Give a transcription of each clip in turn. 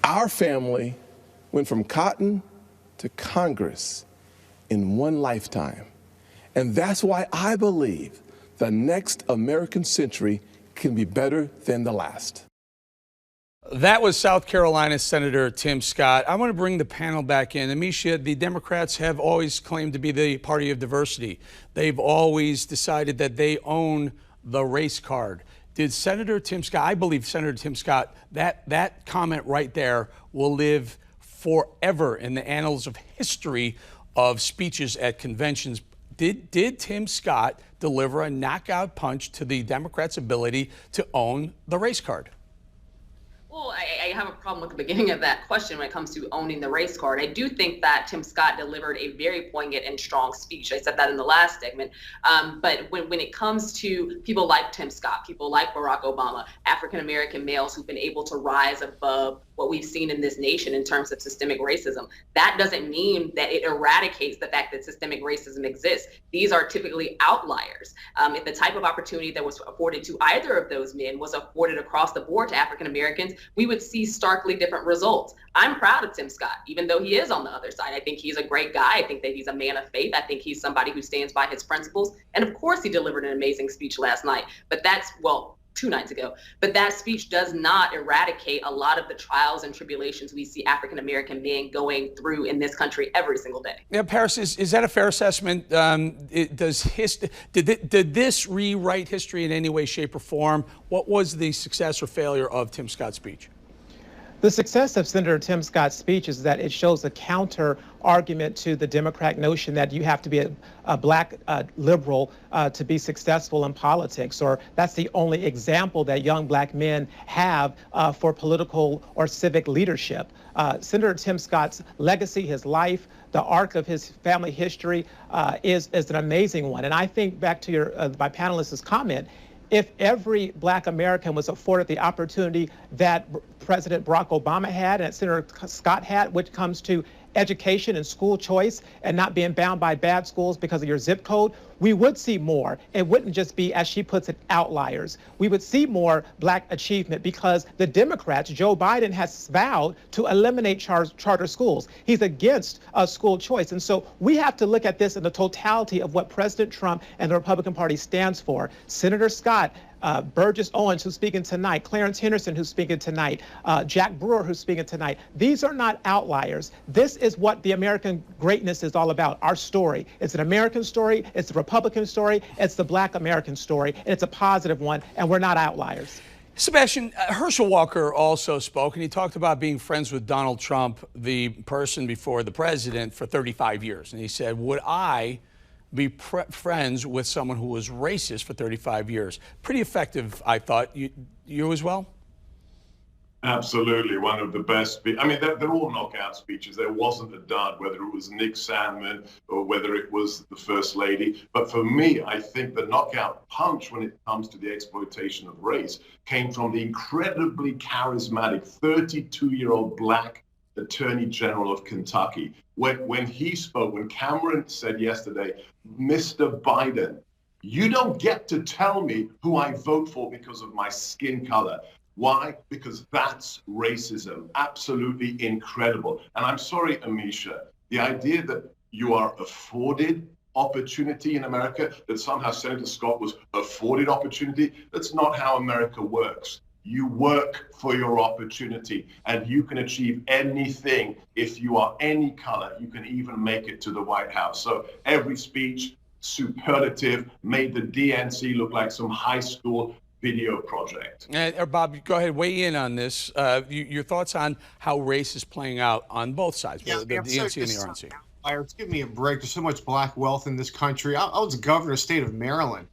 Our family went from cotton to Congress in one lifetime. And that's why I believe the next American century can be better than the last. That was South Carolina Senator Tim Scott. I want to bring the panel back in. Ameshia, the Democrats have always claimed to be the party of diversity. They've always decided that they own the race card. Did Senator Tim Scott, I believe Senator Tim Scott, that comment right there will live forever in the annals of history of speeches at conventions. Did Tim Scott deliver a knockout punch to the Democrats' ability to own the race card? Well, I have a problem with the beginning of that question when it comes to owning the race card. I do think that Tim Scott delivered a very poignant and strong speech. I said that in the last segment. But when it comes to people like Tim Scott, people like Barack Obama, African-American males who've been able to rise above what we've seen in this nation in terms of systemic racism, that doesn't mean that it eradicates the fact that systemic racism exists. These are typically outliers. If the type of opportunity that was afforded to either of those men was afforded across the board to African-Americans, we would see starkly different results. I'm proud of Tim Scott, even though he is on the other side. I think he's a great guy. I think that he's a man of faith. I think he's somebody who stands by his principles. And of course, he delivered an amazing speech last night. But that's, well, 2 nights ago. But that speech does not eradicate a lot of the trials and tribulations we see African-American men going through in this country every single day. Yeah, Paris, is that a fair assessment? Did this rewrite history in any way, shape, or form? What was the success or failure of Tim Scott's speech? The success of Senator Tim Scott's speech is that it shows a counter argument to the Democrat notion that you have to be a black liberal to be successful in politics, or that's the only example that young black men have for political or civic leadership. Senator Tim Scott's legacy, his life, the arc of his family history is an amazing one. And I think back to my panelist's comment, if every black American was afforded the opportunity that President Barack Obama had and Senator Scott had, which comes to education and school choice and not being bound by bad schools because of your zip code, we would see more. It wouldn't just be, as she puts it, outliers. We would see more black achievement because the Democrats, Joe Biden, has vowed to eliminate charter schools. He's against school choice. And so we have to look at this in the totality of what President Trump and the Republican Party stands for. Senator Scott, Burgess Owens, who's speaking tonight, Clarence Henderson, who's speaking tonight, Jack Brewer, who's speaking tonight. These are not outliers. This is what the American greatness is all about, our story. It's an American story, it's a Republican story, it's the black American story, and it's a positive one, and we're not outliers. Sebastian, Herschel Walker also spoke, and he talked about being friends with Donald Trump, the person before the president, for 35 years. And he said, would I be friends with someone who was racist for 35 years? Pretty effective, I thought. You as well? Absolutely, one of the best. I mean, they're all knockout speeches. There wasn't a dud, whether it was Nick Sandman or whether it was the First Lady. But for me, I think the knockout punch when it comes to the exploitation of race came from the incredibly charismatic 32-year-old black Attorney General of Kentucky. When he spoke, when Cameron said yesterday, Mr. Biden, you don't get to tell me who I vote for because of my skin color. Why? Because that's racism. Absolutely incredible. And I'm sorry, Ameshia, the idea that you are afforded opportunity in America, that somehow Senator Scott was afforded opportunity, that's not how America works. You work for your opportunity, and you can achieve anything if you are any color. You can even make it to the White House. So every speech, superlative, made the DNC look like some high school video project. Bob, go ahead, weigh in on this. Your thoughts on how race is playing out on both sides, the DNC and the RNC. Give me a break. There's so much black wealth in this country. I was governor of the state of Maryland.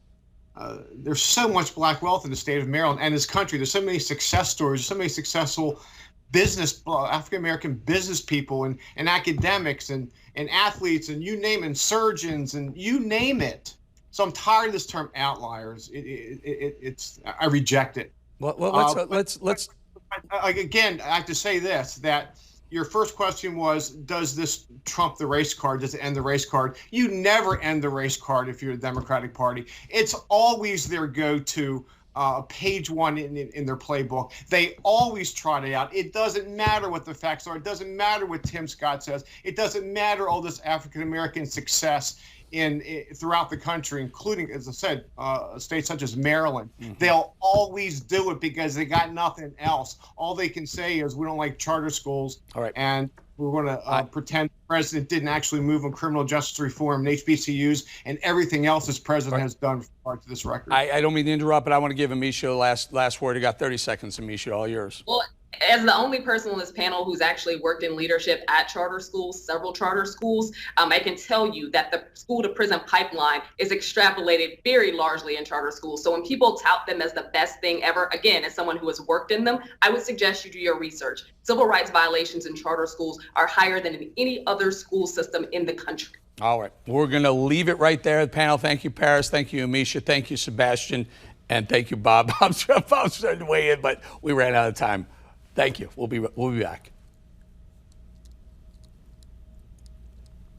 There's so much black wealth in the state of Maryland and this country. There's so many success stories, so many successful African-American business people and academics and athletes and you name it, surgeons and you name it. So I'm tired of this term outliers. I reject it. Well, let's. Again, I have to say this, that your first question was, does this trump the race card? Does it end the race card? You never end the race card if you're the Democratic Party. It's always their go-to page one in their playbook. They always trot it out. It doesn't matter what the facts are. It doesn't matter what Tim Scott says. It doesn't matter all this African-American success throughout the country, including, as I said, states such as Maryland. They'll always do it because they got nothing else. All they can say is, we don't like charter schools. All right. And we're going to pretend the president didn't actually move on criminal justice reform and HBCUs and everything else this president has done for parts of this record. I don't mean to interrupt, but I want to give Ameshia last word. You got 30 seconds, Ameshia, all yours. Well, as the only person on this panel who's actually worked in leadership at charter schools, several charter schools, I can tell you that the school to prison pipeline is extrapolated very largely in charter schools. So when people tout them as the best thing ever, again, as someone who has worked in them, I would suggest you do your research. Civil rights violations in charter schools are higher than in any other school system in the country. All right. We're going to leave it right there. The panel, thank you, Paris. Thank you, Ameshia. Thank you, Sebastian. And thank you, Bob. I'm starting to weigh in, but we ran out of time. Thank you. We'll be back.